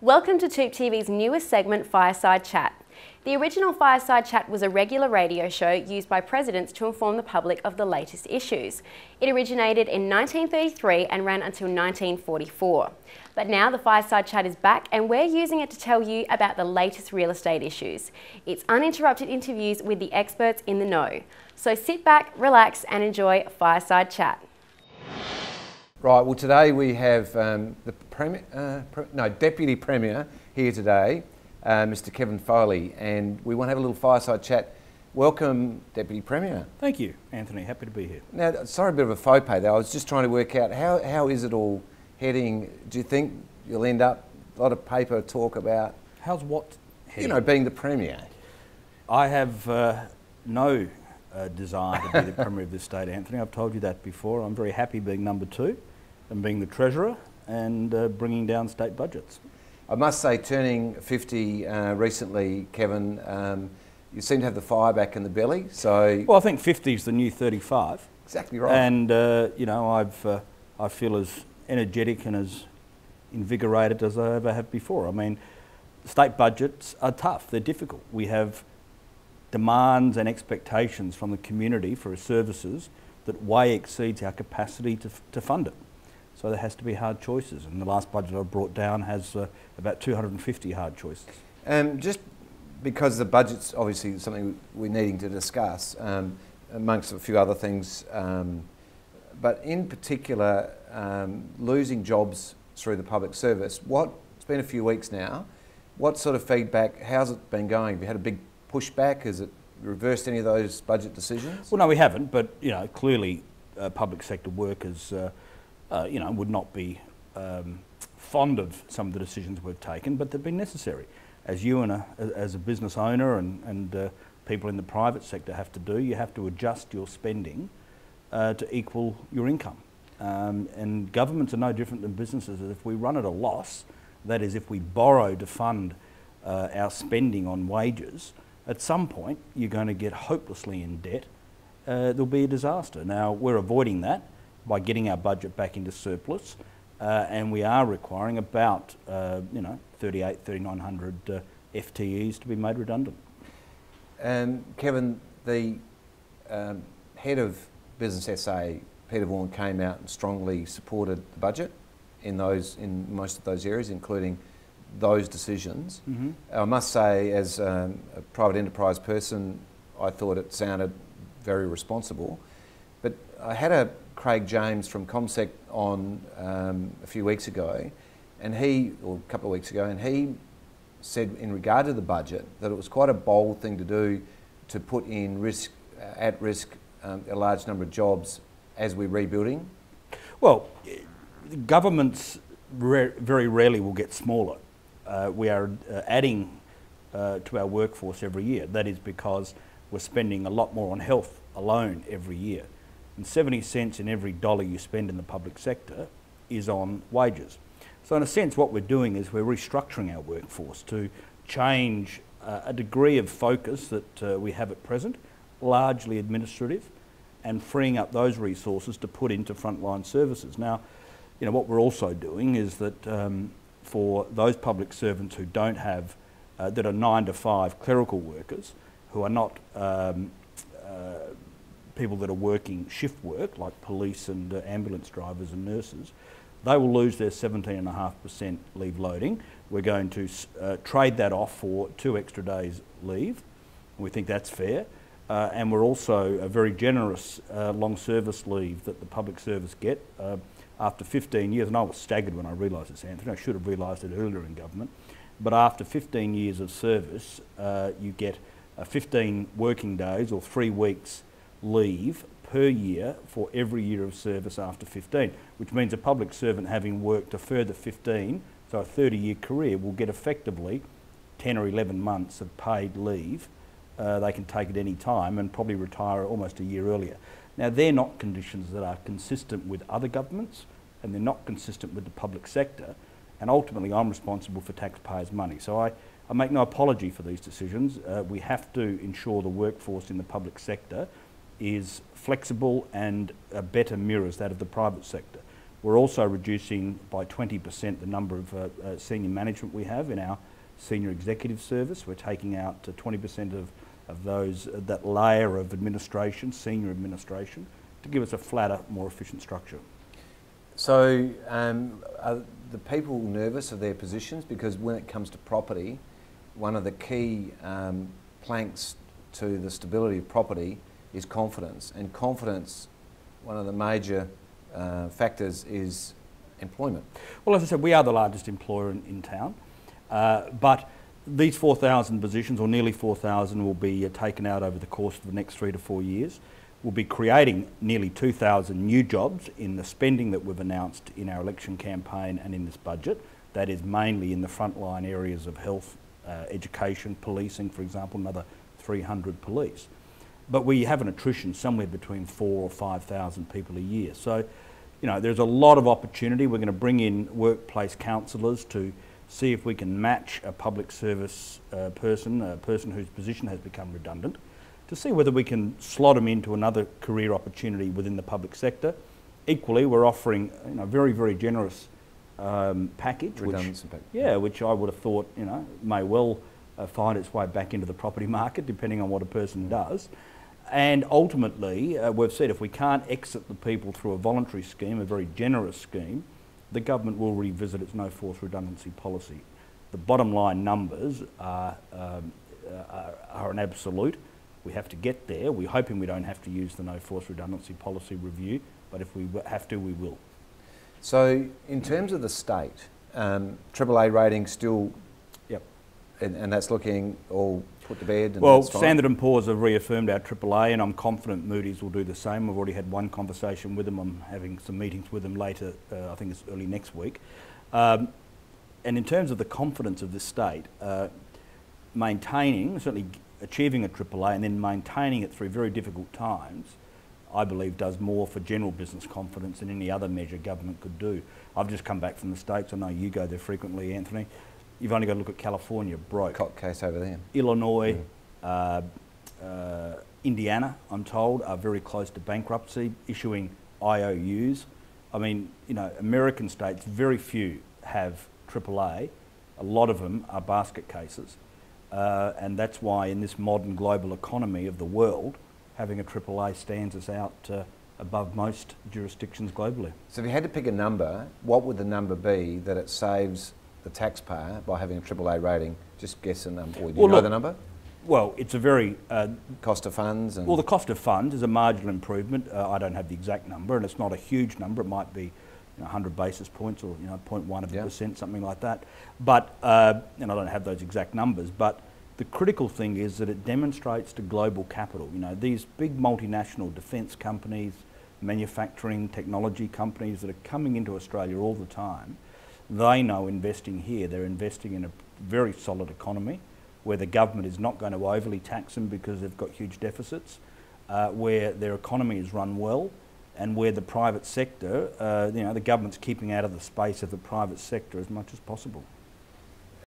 Welcome to TOOP TV's newest segment, Fireside Chat. The original Fireside Chat was a regular radio show used by presidents to inform the public of the latest issues. It originated in 1933 and ran until 1944. But now the Fireside Chat is back and we're using it to tell you about the latest real estate issues. It's uninterrupted interviews with the experts in the know. So sit back, relax and enjoy Fireside Chat. Right, well today we have the Deputy Premier here today, Mr Kevin Foley, and we want to have a little fireside chat. Welcome, Deputy Premier. Thank you, Anthony. Happy to be here. Now, sorry, a bit of a faux pas there. I was just trying to work out how is it all heading? Do you think you'll end up a lot of paper talk about? How's what heading? You know, being the Premier. I have no desire to be the Premier of this state, Anthony. I've told you that before. I'm very happy being number 2 and being the Treasurer and bringing down state budgets. I must say, turning 50 recently, Kevin, you seem to have the fire back in the belly. So, well, I think 50 is the new 35. Exactly right. And you know, I feel as energetic and as invigorated as I ever have before. I mean, state budgets are tough. They're difficult. We have demands and expectations from the community for services that way exceeds our capacity to fund it. So there has to be hard choices, and the last budget I brought down has about 250 hard choices. Just because the budget's obviously something we're needing to discuss, amongst a few other things, but in particular, losing jobs through the public service. It's been a few weeks now. What sort of feedback, how's it been going? Have you had a big pushback? Has it reversed any of those budget decisions? Well, no, we haven't, but you know, clearly public sector workers you know, would not be fond of some of the decisions we've taken, but they've been necessary. As you and as a business owner and people in the private sector have to do, you have to adjust your spending to equal your income. And governments are no different than businesses. If we run at a loss, that is, if we borrow to fund our spending on wages, at some point you're going to get hopelessly in debt. There'll be a disaster. Now, we're avoiding that by getting our budget back into surplus, and we are requiring about you know, 3,900 FTEs to be made redundant. Kevin, the head of Business SA, Peter Vaughan, came out and strongly supported the budget in most of those areas, including those decisions. Mm-hmm. I must say, as a private enterprise person, I thought it sounded very responsible. But I had a Craig James from ComSec on a few weeks ago, or a couple of weeks ago, and he said in regard to the budget that it was quite a bold thing to do to put in at risk a large number of jobs as we're rebuilding. Well, governments very rarely will get smaller. We are adding to our workforce every year. That is because we're spending a lot more on health alone every year. And 70 cents in every dollar you spend in the public sector is on wages. So in a sense, what we're doing is we're restructuring our workforce to change a degree of focus that we have at present, largely administrative, and freeing up those resources to put into frontline services. Now, you know, what we're also doing is that for those public servants who don't have, that are 9 to 5 clerical workers, who are not people that are working shift work, like police and ambulance drivers and nurses, they will lose their 17.5% leave loading. We're going to trade that off for 2 extra days leave. We think that's fair. And we're also a very generous long service leave that the public service get after 15 years. And I was staggered when I realised this, Anthony. I should have realised it earlier in government. But after 15 years of service, you get 15 working days or 3 weeks leave per year for every year of service after 15, which means a public servant having worked a further 15, so a 30-year career, will get effectively 10 or 11 months of paid leave. They can take at any time and probably retire almost a year earlier. Now, they're not conditions that are consistent with other governments, and they're not consistent with the public sector, and ultimately I'm responsible for taxpayers' money. So I make no apology for these decisions. We have to ensure the workforce in the public sector is flexible and better mirrors that of the private sector. We're also reducing by 20% the number of senior management we have in our senior executive service. We're taking out 20% of those, that layer of administration, senior administration, to give us a flatter, more efficient structure. So are the people nervous of their positions? Because when it comes to property, one of the key planks to the stability of property is confidence. And confidence, one of the major factors is employment. Well, as I said, we are the largest employer in town, but these 4,000 positions, or nearly 4,000, will be taken out over the course of the next 3 to 4 years. We'll be creating nearly 2,000 new jobs in the spending that we've announced in our election campaign and in this budget. That is mainly in the frontline areas of health, education, policing, for example, another 300 police. But we have an attrition somewhere between 4,000 or 5,000 people a year. So, there's a lot of opportunity. We're going to bring in workplace counsellors to see if we can match a public service person, a person whose position has become redundant, to see whether we can slot them into another career opportunity within the public sector. Equally, we're offering a very, very generous package, which I would have thought may well find its way back into the property market, depending on what a person does. And ultimately, we've said if we can't exit the people through a voluntary scheme, a very generous scheme, the government will revisit its no forced redundancy policy. The bottom line numbers are an absolute. We have to get there. We're hoping we don't have to use the no forced redundancy policy review, but if we have to, we will. So in terms of the state, AAA rating still, yep, and that's looking all put to bed? And well, Standard & Poor's have reaffirmed our AAA, and I'm confident Moody's will do the same. We've already had one conversation with them. I'm having some meetings with them later, I think it's early next week. And in terms of the confidence of the state, maintaining, certainly achieving a AAA and then maintaining it through very difficult times, I believe does more for general business confidence than any other measure government could do. I've just come back from the States. I know you go there frequently, Anthony. You've only got to look at California, broke. Cop case over there. Illinois, Indiana, I'm told, are very close to bankruptcy, issuing IOUs. I mean, American states, very few have AAA. A lot of them are basket cases. And that's why in this modern global economy of the world, having a AAA stands us out above most jurisdictions globally. So if you had to pick a number, what would the number be that it saves the taxpayer by having a AAA rating? Just guess a number. Or do you know the number? Well, it's a very... cost of funds? And well, the cost of funds is a marginal improvement. I don't have the exact number, and it's not a huge number. It might be 100 basis points or 0.1%, something like that. But, and I don't have those exact numbers, but the critical thing is that it demonstrates to global capital. These big multinational defence companies, manufacturing, technology companies that are coming into Australia all the time, they know investing here, they're investing in a very solid economy where the government is not going to overly tax them because they've got huge deficits, where their economy is run well, and where the private sector, the government's keeping out of the space of the private sector as much as possible.